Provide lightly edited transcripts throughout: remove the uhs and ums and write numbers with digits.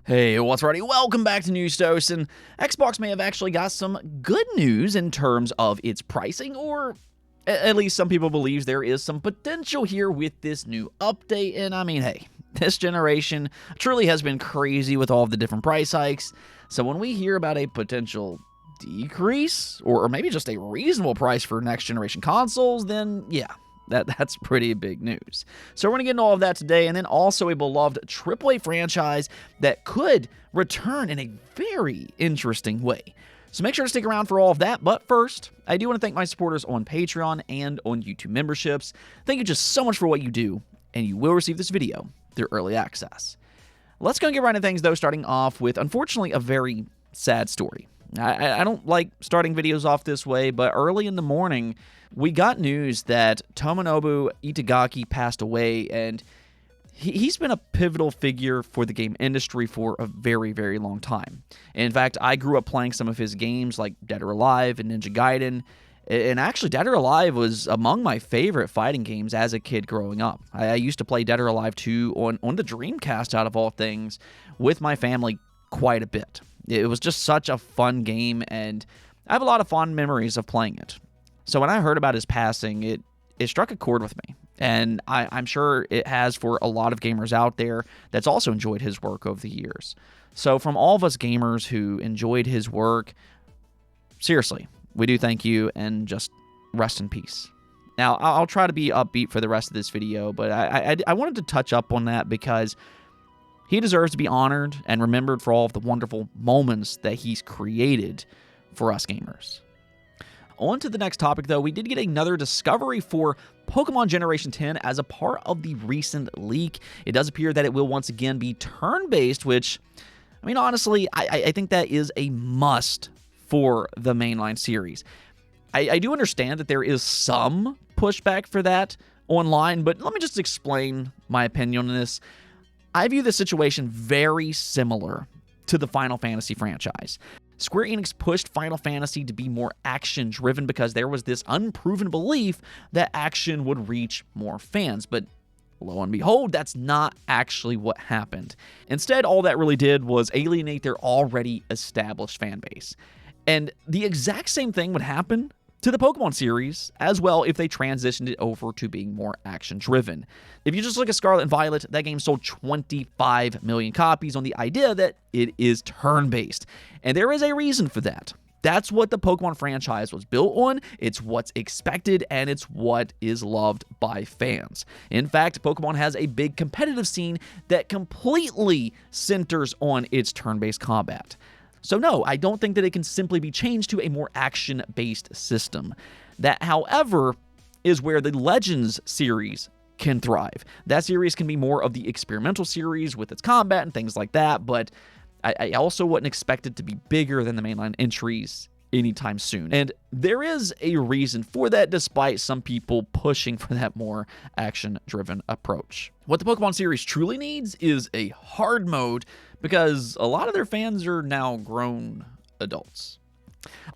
Hey, what's ready? Welcome back to News Toast, and Xbox may have actually got some good news in terms of its pricing, or at least some people believe there is some potential here with this new update. And I mean, hey, this generation truly has been crazy with all of the different price hikes, so when we hear about a potential decrease, or maybe just a reasonable price for next generation consoles, then yeah, that's pretty big news. So we're going to get into all of that today, and then also a beloved AAA franchise that could return in a very interesting way. So make sure to stick around for all of that, but first, I do want to thank my supporters on Patreon and on YouTube memberships. Thank you just so much for what you do, and you will receive this video through early access. Let's go and get right into things, though, starting off with, unfortunately, a very sad story. I don't like starting videos off this way, but early in the morning, we got news that Tomonobu Itakagi passed away, and he's been a pivotal figure for the game industry for a very, very long time. In fact, I grew up playing some of his games like Dead or Alive and Ninja Gaiden, and actually Dead or Alive was among my favorite fighting games as a kid growing up. I used to play Dead or Alive 2 on the Dreamcast, out of all things, with my family quite a bit. It was just such a fun game, and I have a lot of fond memories of playing it. So when I heard about his passing, it struck a chord with me, and I'm sure it has for a lot of gamers out there that's also enjoyed his work over the years. So from all of us gamers who enjoyed his work, seriously, we do thank you, and just rest in peace. Now, I'll try to be upbeat for the rest of this video, but I wanted to touch up on that because he deserves to be honored and remembered for all of the wonderful moments that he's created for us gamers. On to the next topic, though. We did get another discovery for Pokemon Generation 10 as a part of the recent leak. It does appear that it will once again be turn-based, which, I mean, honestly, I think that is a must for the mainline series. I do understand that there is some pushback for that online, but let me just explain my opinion on this. I view the situation very similar to the Final Fantasy franchise. Square Enix pushed Final Fantasy to be more action-driven because there was this unproven belief that action would reach more fans, but lo and behold, that's not actually what happened. Instead, all that really did was alienate their already established fan base. And the exact same thing would happen to the Pokemon series as well if they transitioned it over to being more action-driven. If you just look at Scarlet and Violet, that game sold 25 million copies on the idea that it is turn-based. And there is a reason for that. That's what the Pokemon franchise was built on, it's what's expected, and it's what is loved by fans. In fact, Pokemon has a big competitive scene that completely centers on its turn-based combat. So no, I don't think that it can simply be changed to a more action-based system. That, however, is where the Legends series can thrive. That series can be more of the experimental series with its combat and things like that, but I also wouldn't expect it to be bigger than the mainline entries anytime soon. And there is a reason for that, despite some people pushing for that more action-driven approach. What the Pokemon series truly needs is a hard mode, because a lot of their fans are now grown adults.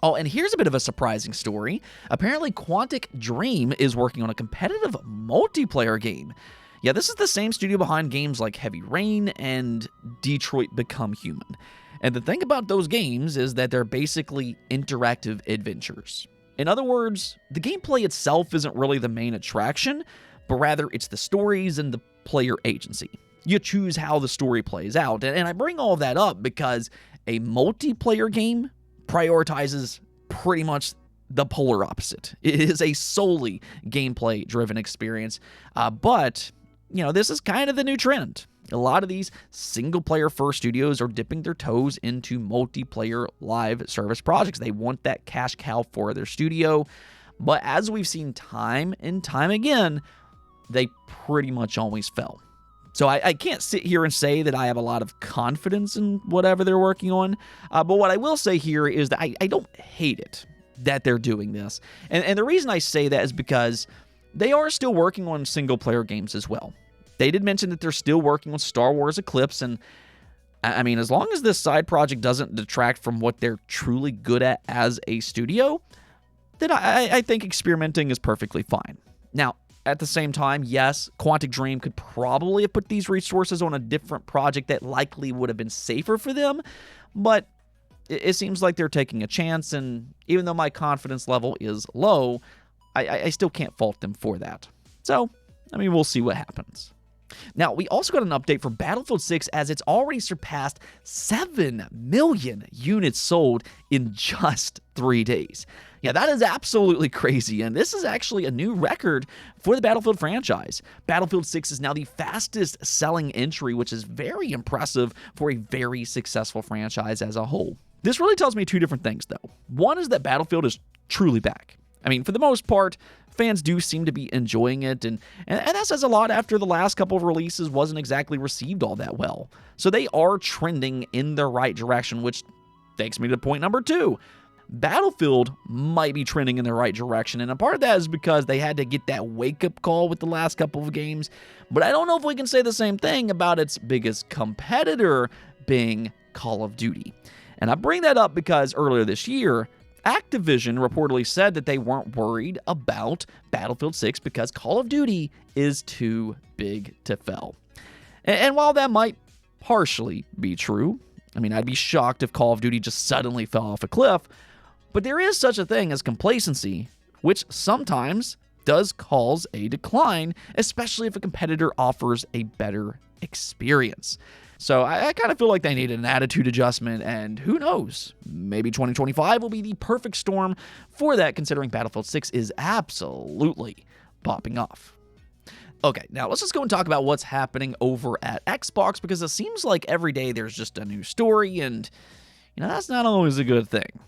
Oh, and here's a bit of a surprising story. Apparently, Quantic Dream is working on a competitive multiplayer game. Yeah, this is the same studio behind games like Heavy Rain and Detroit Become Human. And the thing about those games is that they're basically interactive adventures. In other words, the gameplay itself isn't really the main attraction, but rather it's the stories and the player agency. You choose how the story plays out. And I bring all of that up because a multiplayer game prioritizes pretty much the polar opposite. It is a solely gameplay-driven experience, but, you know, this is kind of the new trend. A lot of these single-player first studios are dipping their toes into multiplayer live service projects. They want that cash cow for their studio, but as we've seen time and time again, they pretty much always fail. So I can't sit here and say that I have a lot of confidence in whatever they're working on, but what I will say here is that I don't hate it that they're doing this. And the reason I say that is because they are still working on single-player games as well. They did mention that they're still working on Star Wars Eclipse, and I mean, as long as this side project doesn't detract from what they're truly good at as a studio, then I think experimenting is perfectly fine. Now, at the same time, yes, Quantic Dream could probably have put these resources on a different project that likely would have been safer for them, but it seems like they're taking a chance, and even though my confidence level is low, I still can't fault them for that. So, I mean, we'll see what happens. Now, we also got an update for Battlefield 6 as it's already surpassed 7 million units sold in just 3 days. Yeah, that is absolutely crazy, and this is actually a new record for the Battlefield franchise. Battlefield 6 is now the fastest selling entry, which is very impressive for a very successful franchise as a whole. This really tells me two different things, though. One is that Battlefield is truly back. I mean, for the most part, fans do seem to be enjoying it, and that says a lot after the last couple of releases wasn't exactly received all that well. So they are trending in the right direction, which takes me to point number 2. Battlefield might be trending in the right direction, and a part of that is because they had to get that wake-up call with the last couple of games, but I don't know if we can say the same thing about its biggest competitor being Call of Duty. And I bring that up because earlier this year, Activision reportedly said that they weren't worried about Battlefield 6 because Call of Duty is too big to fail. And while that might partially be true, I mean, I'd be shocked if Call of Duty just suddenly fell off a cliff, but there is such a thing as complacency, which sometimes does cause a decline, especially if a competitor offers a better experience. So I kind of feel like they needed an attitude adjustment, and who knows, maybe 2025 will be the perfect storm for that, considering Battlefield 6 is absolutely popping off. Okay, now let's just go and talk about what's happening over at Xbox, because it seems like every day there's just a new story, and, that's not always a good thing.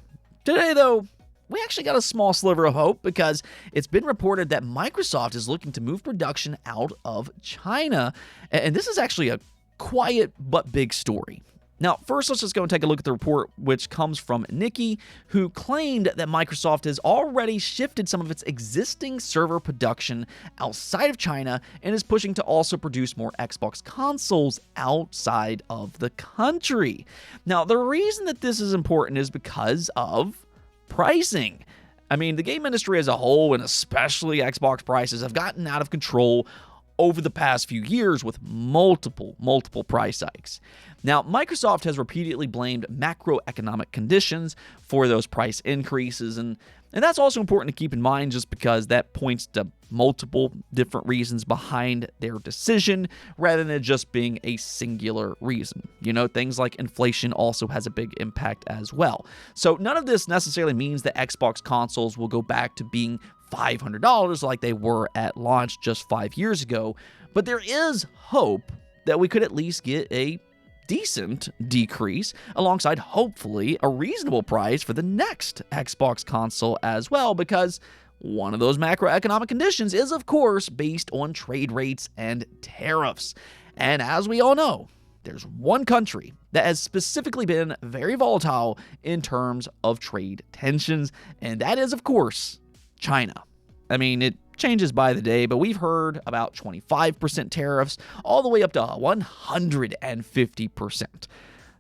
Today, though, we actually got a small sliver of hope, because it's been reported that Microsoft is looking to move production out of China, and this is actually a quiet but big story. Now, first, let's just go and take a look at the report, which comes from Nikki, who claimed that Microsoft has already shifted some of its existing server production outside of China and is pushing to also produce more Xbox consoles outside of the country. Now, the reason that this is important is because of pricing. I mean, the game industry as a whole, and especially Xbox prices, have gotten out of control over the past few years with multiple price hikes. Now, Microsoft has repeatedly blamed macroeconomic conditions for those price increases, and that's also important to keep in mind just because that points to multiple different reasons behind their decision rather than it just being a singular reason. Things like inflation also has a big impact as well. So none of this necessarily means that Xbox consoles will go back to being $500 like they were at launch just 5 years ago, but there is hope that we could at least get a decent decrease alongside hopefully a reasonable price for the next Xbox console as well, because one of those macroeconomic conditions is, of course, based on trade rates and tariffs. And as we all know, there's one country that has specifically been very volatile in terms of trade tensions, and that is, of course, China. I mean, it changes by the day, but we've heard about 25% tariffs all the way up to 150%.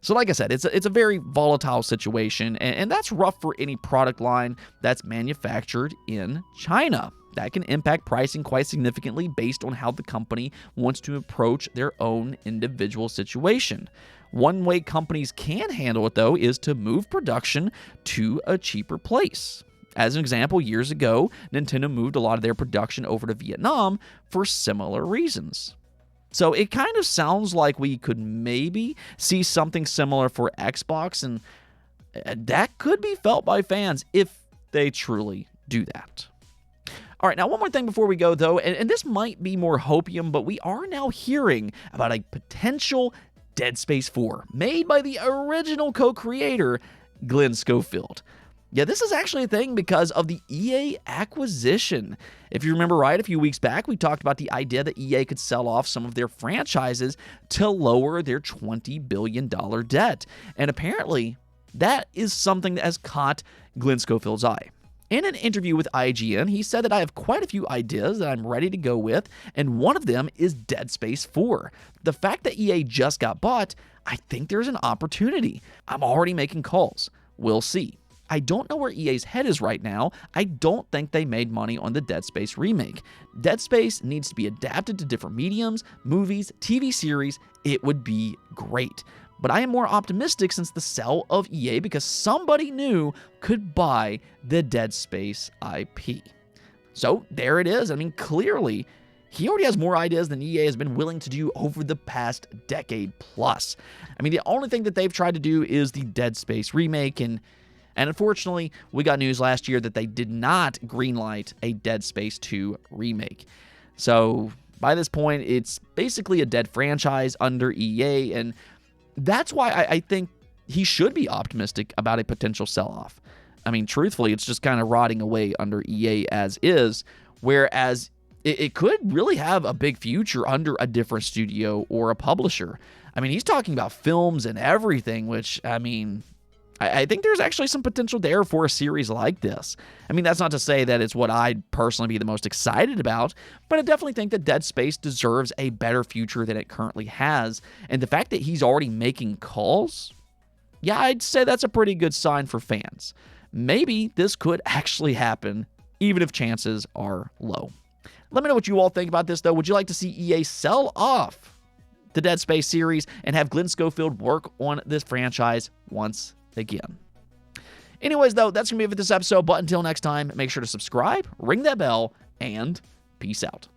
So like I said, it's a very volatile situation, and that's rough for any product line that's manufactured in China. That can impact pricing quite significantly based on how the company wants to approach their own individual situation. One way companies can handle it, though, is to move production to a cheaper place. As an example, years ago, Nintendo moved a lot of their production over to Vietnam for similar reasons. So it kind of sounds like we could maybe see something similar for Xbox, and that could be felt by fans if they truly do that. All right, now one more thing before we go, though, and this might be more hopium, but we are now hearing about a potential Dead Space 4 made by the original co-creator, Glenn Schofield. Yeah, this is actually a thing because of the EA acquisition. If you remember right, a few weeks back, we talked about the idea that EA could sell off some of their franchises to lower their $20 billion debt. And apparently, that is something that has caught Glenn Schofield's eye. In an interview with IGN, he said that I have quite a few ideas that I'm ready to go with, and one of them is Dead Space 4. The fact that EA just got bought, I think there's an opportunity. I'm already making calls. We'll see. I don't know where EA's head is right now. I don't think they made money on the Dead Space remake. Dead Space needs to be adapted to different mediums, movies, TV series. It would be great. But I am more optimistic since the sell of EA because somebody new could buy the Dead Space IP. So there it is. I mean, clearly, he already has more ideas than EA has been willing to do over the past decade plus. I mean, the only thing that they've tried to do is the Dead Space remake, and unfortunately, we got news last year that they did not greenlight a Dead Space 2 remake. So by this point, it's basically a dead franchise under EA, and that's why I think he should be optimistic about a potential sell-off. I mean, truthfully, it's just kind of rotting away under EA as is, whereas it could really have a big future under a different studio or a publisher. I mean, he's talking about films and everything, which, I mean, I think there's actually some potential there for a series like this. I mean, that's not to say that it's what I'd personally be the most excited about, but I definitely think that Dead Space deserves a better future than it currently has. And the fact that he's already making calls, yeah, I'd say that's a pretty good sign for fans. Maybe this could actually happen, even if chances are low. Let me know what you all think about this, though. Would you like to see EA sell off the Dead Space series and have Glenn Schofield work on this franchise once again? Anyways, though, that's going to be it for this episode. But until next time, make sure to subscribe, ring that bell, and peace out.